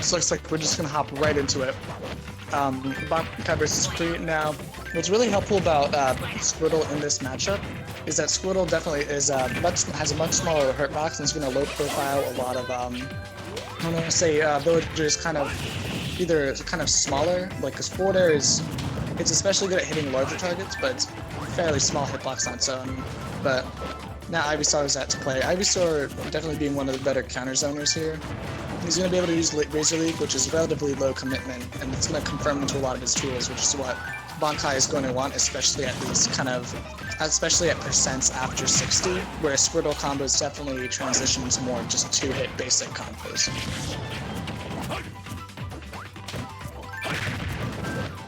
So looks like we're just gonna hop right into it. Bankai versus Cree. Now, what's really helpful about Squirtle in this matchup is that Squirtle definitely is has a much smaller hurt box and is gonna low profile a lot of I want to say villagers kind of either kind of smaller, like because forward air is it's especially good at hitting larger targets, but it's fairly small hitbox on its own. But now Ivysaur is at to play. Ivysaur definitely being one of the better counter zoners here. He's going to be able to use Razor League, which is relatively low commitment, and it's going to confirm into a lot of his tools, which is what Bankai is going to want, especially at these especially at percents after 60, where Squirtle combos definitely transition into more just 2-hit basic combos.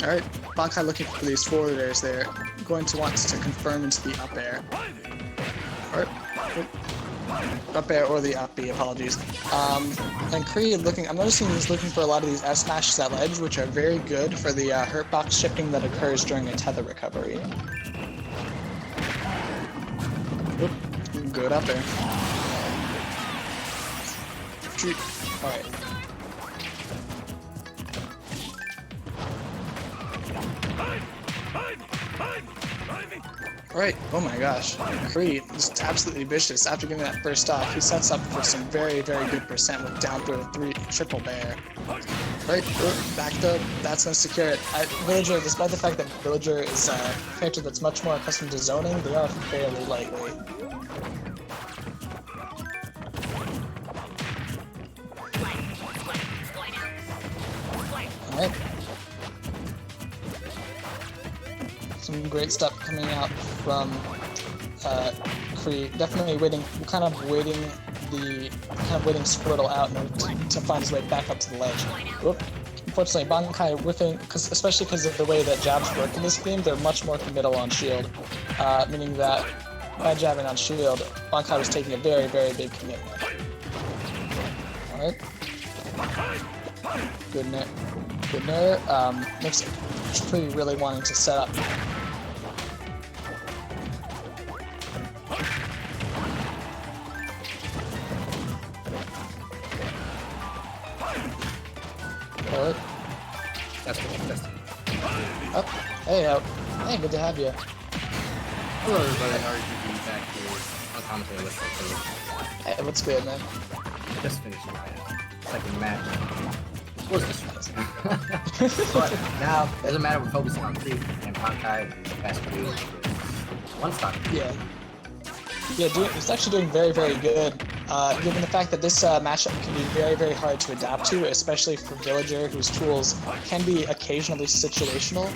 Alright, Bankai looking for these forward airs there, going to want to confirm into the up air. Alright. Up air or the up B, apologies. And Cree I'm noticing he's looking for a lot of these S smashes at ledge, which are very good for the hurt box shifting that occurs during a tether recovery. Oop, good up air. Alright. Alright, oh my gosh, Cree is absolutely vicious. After getting that first off, he sets up for some very, very good percent with down throw 3 triple bear. Right, backed up, that's gonna secure it. Villager, despite the fact that Villager is a character that's much more accustomed to zoning, they are fairly lightweight. Alright. Some great stuff coming out from Cree. Definitely kind of waiting Squirtle out to find his way back up to the ledge. Whoop. Unfortunately, Bankai whiffing, especially because of the way that jabs work in this game, they're much more committal on shield, meaning that by jabbing on shield, Bankai was taking a very, very big commitment. All right. Good nair. Makes Cree really wanting to set up. Alright. That's good. Up. Hey, hey, good to have you. Hello, everybody. How are you back here? I'm commentating with Hey, what's good, man? Just finished my second match. Was this but now, it doesn't matter, we're focusing on Cree and Bankai and fastcree. One stop. Yeah. Yeah, it's actually doing very, very good. Given the fact that this matchup can be very, very hard to adapt to, especially for Villager, whose tools can be occasionally situational.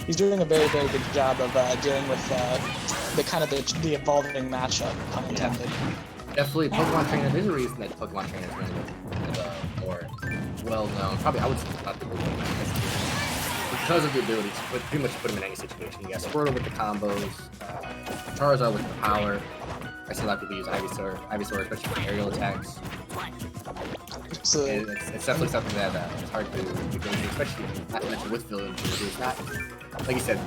He's doing a very, very good job of dealing with the evolving matchup, pun intended. Definitely, Pokemon trainer. There's a reason that Pokemon trainers are more well-known. Probably, I would say not the because of the ability to pretty much put him in any situation. You got Squirtle with the combos, Charizard with the power. I see a lot of people use Ivysaur, especially for aerial attacks. So It's definitely something that it's hard to go into, especially not to mention with villagers. It's not, like you said,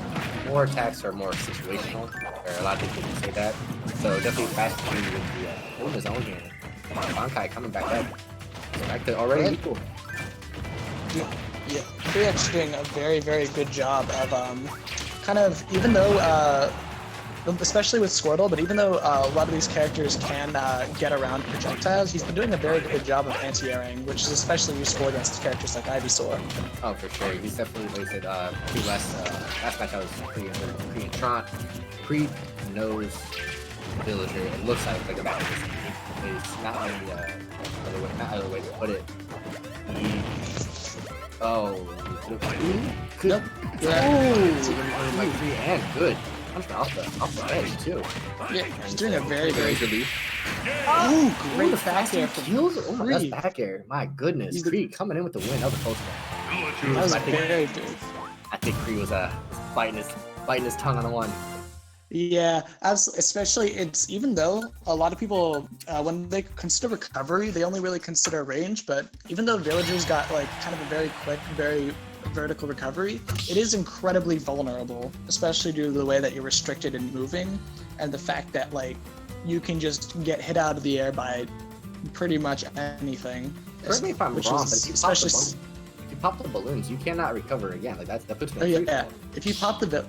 more attacks are more situational, or a lot of people can say that. So definitely fastcree with the holding his own here. Bankai coming back up. Back to already equal. Yeah, Cree actually doing a very, very good job of kind of, even though especially with Squirtle, but even though a lot of these characters can get around projectiles, he's been doing a very good job of anti-airing, which is especially useful against characters like Ivysaur. Oh, for sure. He's definitely, like I said, last match I was Cree and Tron. Cree knows Villager. It looks like a back of his knee. It's not other way to put it. Nope. And good. Off the edge too. Yeah, he's doing a very, very good. Oh, great back air from kills. Oh my, that's back air. My goodness, Cree coming in with the win. That was a close one. That was very big. I think Cree was biting his tongue on the one. Yeah, especially even though a lot of people when they consider recovery, they only really consider range. But even though Villagers got like kind of a very quick, very vertical recovery, it is incredibly vulnerable, especially due to the way that you're restricted in moving and the fact that like you can just get hit out of the air by pretty much anything. correct me if I'm which wrong, is but if you especially. pop the balloons, you cannot recover again. Like that puts me in Oh free yeah, fall. if you pop the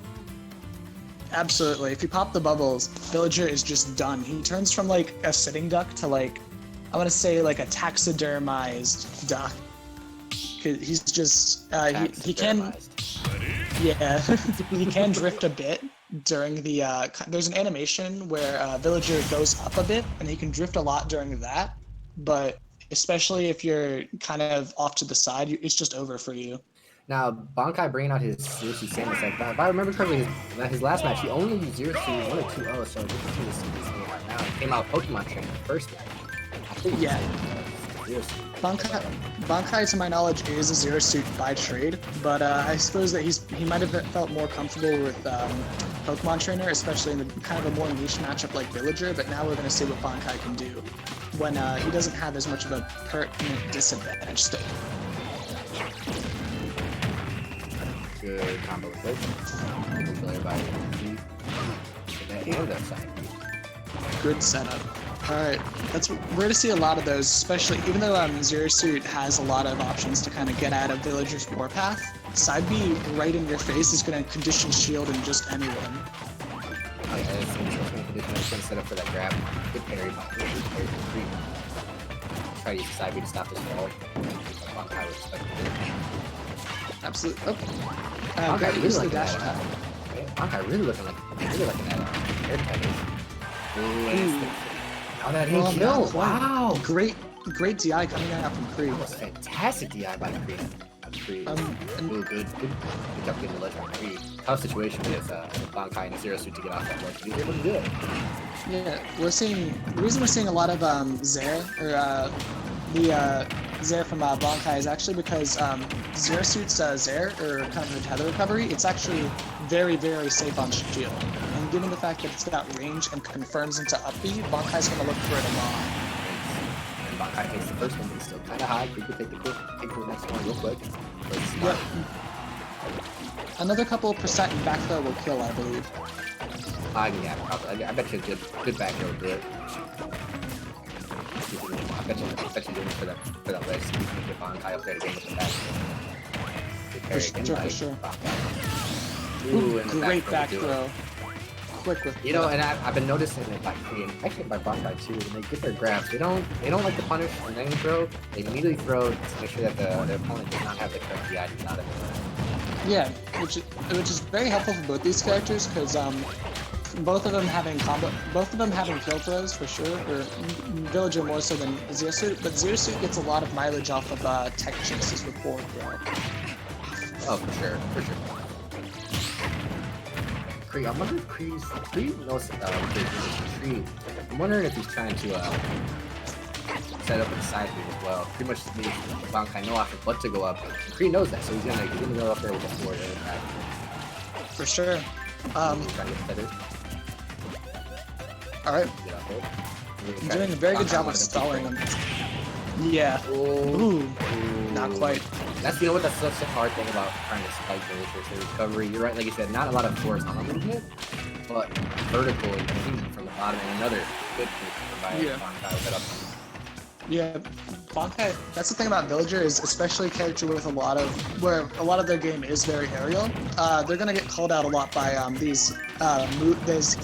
absolutely, if you pop the bubbles, Villager is just done. He turns from like a sitting duck to like, I want to say like a taxidermized duck. He's just he can yeah he can drift a bit during the there's an animation where Villager goes up a bit and he can drift a lot during that, but especially if you're kind of off to the side, it's just over for you. Now, Bankai bringing out his Zero Suit Samus. Like, if I remember correctly, his last match, he only used Zero Suit 1 or 2-0, so this is going to see this game right now. He came out Pokemon training first match. I think Yeah. Zero Suit. Bankai, to my knowledge, is a Zero Suit by trade, but I suppose that he might have felt more comfortable with Pokemon Trainer, especially in the kind of a more niche matchup like Villager, but now we're going to see what Bankai can do when he doesn't have as much of a pertinent disadvantage still. Good combo with both. Control everybody. And that side. Good setup. Alright, we're gonna see a lot of those, especially even though Zero Suit has a lot of options to kind of get out of Villager's warpath. Side B right in your face is gonna condition shield and just anyone. Oh yeah, it's going to set up for that grab. Good parry, good parry for free. Try to use side B to stop this fall. Bankai would expect it. Absolutely. Oh. Bankai really use the looking dash at attack. Bankai really looking at air tag. Oh, that Well, hit kill! not quite. Wow! Great DI coming out from Kree. That was fantastic DI by Kree. Ooh, good job getting the ledge on Kree. Tough situation with Bankai and Zero Suit to get off that ledge. He's able to do it. Yeah, the reason we're seeing a lot of Zair, or the Zair from Bankai is actually because Zero Suit's Zair, or kind of her tether recovery, it's actually very, very safe on shield. And given the fact that it's got range and confirms into up B, Bankai's going to look for it a lot. And Bankai takes the first one, but he's still kind of high. Kree could take the next one real quick. But it's Yep. not. Another couple of percent in back throw will kill, I believe. Yeah, probably. I bet you a good back throw would do it. I bet you doing it for that ledge. So you can get Bankai up there to gain the back. For sure. Ooh, Ooh, great back throw. Quick with and I've been noticing it by Kree, actually by Bankai too. When they get their grabs, they don't like to punish and then throw. They immediately throw to make sure that their opponent does not have the correct DI. Does not have the Yeah, which is very helpful for both these characters because both of them having kill throws for sure, or Villager more so than Zero Suit, but Zero Suit gets a lot of mileage off of tech chases with forward throw. Oh, for sure. Kree, I'm wondering if Kree knows Kree. I'm wondering if he's trying to set up a side move as well. Pretty much needs Bankai know off butt to go up. And Kree knows that, so he's gonna go up there with a forward attack. For sure. Trying to get feathered. Alright. Get up there. You're doing a very good job of stalling them. Yeah. Ooh. Not quite. That's that's such a hard thing about trying to spike the recovery. You're right, like you said, not a lot of horizontal movement, but vertical and clean from the bottom, and another good move by Bankai set up. Yeah, Bankai, that's the thing about Villager is especially a character with where a lot of their game is very aerial. They're gonna get called out a lot by these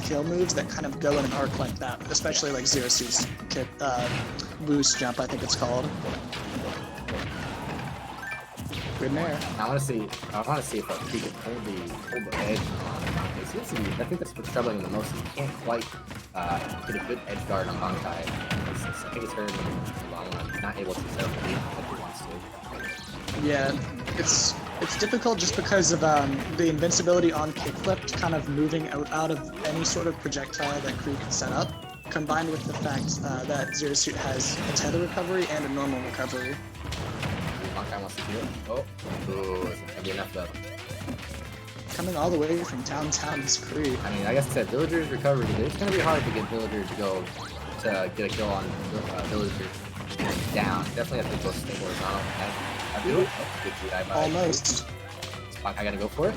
kill moves that kind of go in an arc like that, especially like Zero Suit's boost jump, I think it's called. Good nair. I want to see if Kree can hold the edge on Bankai. I think that's what's troubling him the most. He can't quite get a good edge guard on Bankai. I think it's hurting him in the long run. He's not able to set up the lead like he wants to. Yeah, it's difficult just because of the invincibility on kickflip kind of moving out of any sort of projectile that Kree can set up, combined with the fact that Zero Suit has a tether recovery and a normal recovery. Bankai wants to do it. Oh, it's not gonna be enough though. Coming all the way from downtown is Kree. I mean, like I said, Villager's recovery. It's gonna be hard to get Villager to get a kill on Villager down. Definitely have to go stay horizontal. I do it. Oh, good DI by Almost. Is Bankai gonna go for it?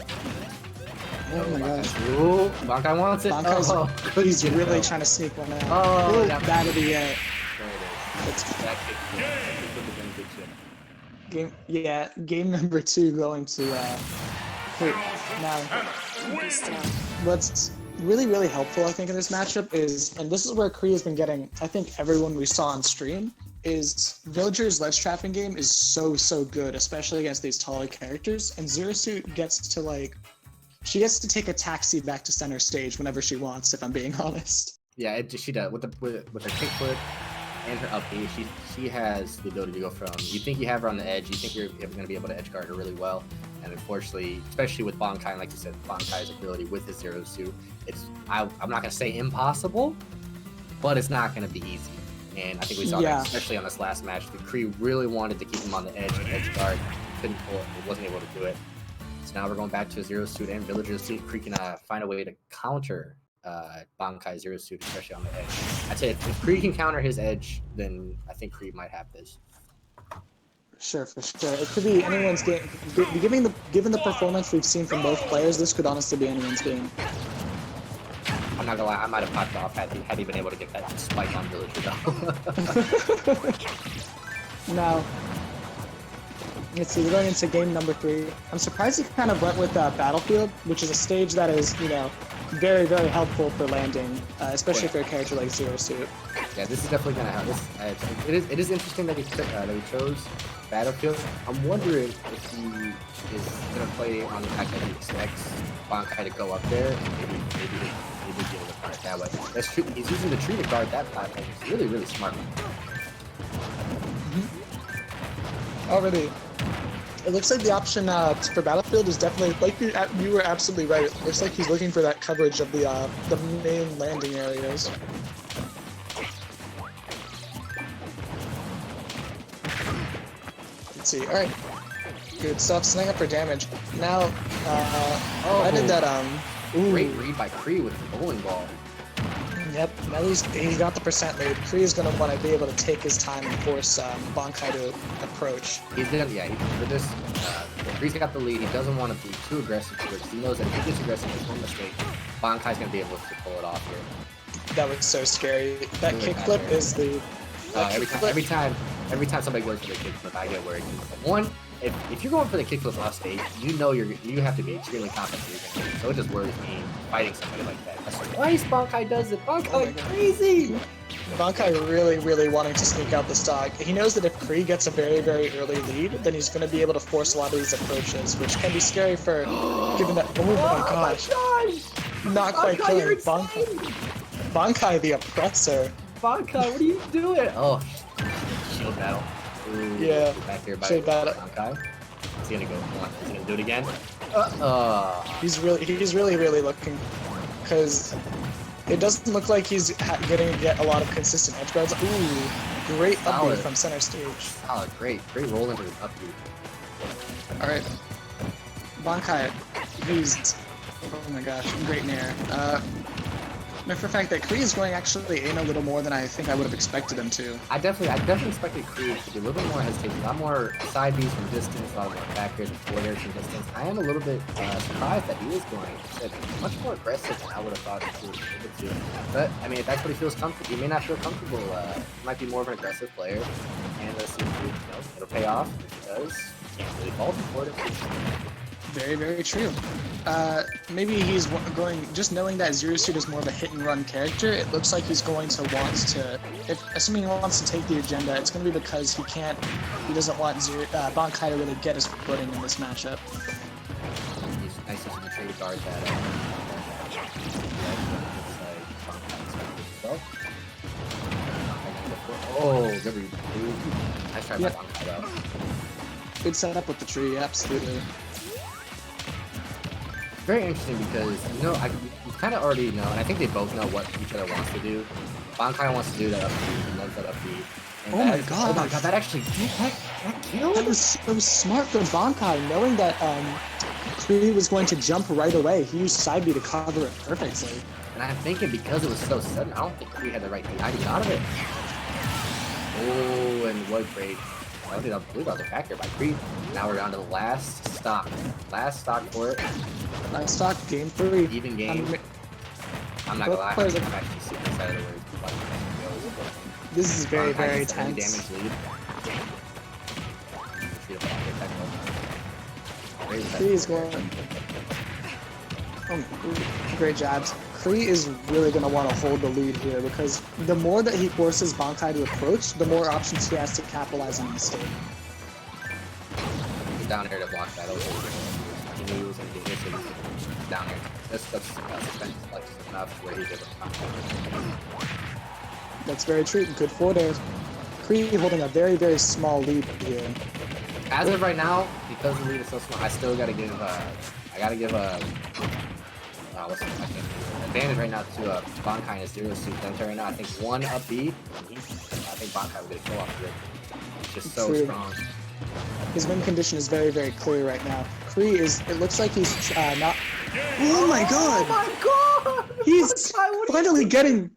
Oh my gosh. Ooh, Bankai wants it. Bankai's, Oh, he's really trying to sneak one out. Oh, Ooh, yeah. that'll be it. There it is. It's That kick flip is in good shit. game number 2 going to Kree. Now, what's really helpful, I think, in this matchup is, and this is where Kree has been getting, I think, everyone we saw on stream, is Villager's ledge trapping game is so good, especially against these taller characters, and Zero Suit gets to, like, she gets to take a taxi back to center stage whenever she wants, if I'm being honest. Yeah, she does. With her kick flip and her up B, she has the ability to go from, you think you have her on the edge, you think you're going to be able to edge guard her really well, and unfortunately, especially with Bankai, like you said, Bankai's ability with his Zero Suit, I'm not going to say impossible, but it's not going to be easy. And I think we saw that, especially on this last match. The Kree really wanted to keep him on the edge guard, couldn't pull it, wasn't able to do it. So now we're going back to a Zero Suit and Villager. See if Kree can find a way to counter Bankai Zero Suit, especially on the edge. I'd say if Kree can counter his edge, then I think Kree might have this. Sure, for sure. It could be anyone's game. Given the performance we've seen from both players, this could honestly be anyone's game. I'm not gonna lie, I might have popped off had he been able to get that spike on Villager though. Now, let's see, we're going into game number 3. I'm surprised he kind of went with Battlefield, which is a stage that is, you know, very helpful for landing, especially for a character like Zero Suit. Yeah, this is definitely gonna help. It is interesting that he chose Battlefield. I'm wondering if he is gonna play on the fact that he expects Bankai to go up there, and maybe be able to guard it that way. That's true. He's using the tree to guard that platform. It's really smart. Already, it looks like the option for Battlefield is definitely, like you were absolutely right. It looks like he's looking for that coverage of the main landing areas. Let's see. All right, good stuff. Setting up for damage. Now, I did that. Great read by Kree with the bowling ball. Yep, now he's got the percent lead. Kree is going to want to be able to take his time and force Bankai to approach. He's gonna, for this, Kree's got the lead. He doesn't want to be too aggressive to it because he knows that if he gets aggressive, it's one mistake. Bankai's going to be able to pull it off here. That was so scary. That kickflip is the... Every time somebody goes for the kickflip, I get worried. One, if you're going for the kickflip off stage, you know you have to be extremely confident. So it just worries me fighting somebody like that. That's twice Bankai does it. Bankai crazy. Bankai really wanting to sneak out the stock. He knows that if Kree gets a very early lead, then he's going to be able to force a lot of these approaches, which can be scary for given that. Oh my gosh! Not quite killing Bankai the oppressor. Bankai, what are you doing? Oh, shield battle. Ooh, yeah, back here by shield battle. Bankai. Is he gonna go? Come on, is he gonna do it again? He's really looking, because it doesn't look like he's getting to get a lot of consistent edge guards. Ooh, great upbeat from center stage. Solid, great roll into his upbeat. All right, Bankai, he's, oh my gosh, great nair. Know for a fact that Kree is going actually in a little more than I think I would have expected him to. I definitely expected Kree to be a little bit more hesitation, a lot more side Bs from distance, a lot more back airs and forward airs from distance. I am a little bit surprised that he is going much more aggressive than I would have thought he would be able to. But I mean, if that's what he feels comfortable, he may not feel comfortable. He might be more of an aggressive player, and let's see if it'll pay off. If it does, he can't really fault him for it. Very true. Maybe he's going, just knowing that Zero Suit is more of a hit and run character, it looks like he's going to want to, assuming he wants to take the agenda, it's going to be because he doesn't want Bankai to really get his footing in this matchup. He's nice using the trade guard that, oh, good read. Nice try by Bankai though. Good setup with the tree, absolutely. Very interesting because, you kind of already know, and I think they both know what each other wants to do. Bankai wants to do that upbeat, he loves that upbeat. Oh my god, that actually, that killed? That was so smart for Bankai, knowing that Kree was going to jump right away. He used side B to cover it perfectly. And I'm thinking because it was so sudden, I don't think Kree had the right idea out of it. Oh, and what great. I believe that was a factor by Kree. Now we're on to the last stock. Last stock for it. Last stock, game 3. Even game. I'm not gonna lie, I'm actually super excited where This is very, Bankai very gets any tense. damage lead. Kree is going. Oh, great jabs. Kree is really going to want to hold the lead here because the more that he forces Bankai to approach, the more options he has to capitalize on the mistake. He's down there to block that. He knew he was going to get hit, so he's down there. That's like enough where he did it. That's very true. Good forward air. Kree holding a very, very small lead here. As of right now, because the lead is so small, I still gotta give what's the advantage right now to Bankai and his zero suit Dente right now. I think one up B, I think Bankai will get a kill off here. It's just so True. strong. His win condition is very, very clear right now. Kree is, it looks like he's not. Oh my god! Oh my god! He's finally getting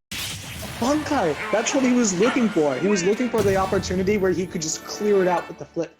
Bankai. That's what he was looking for. He was looking for the opportunity where he could just clear it out with the flip kick.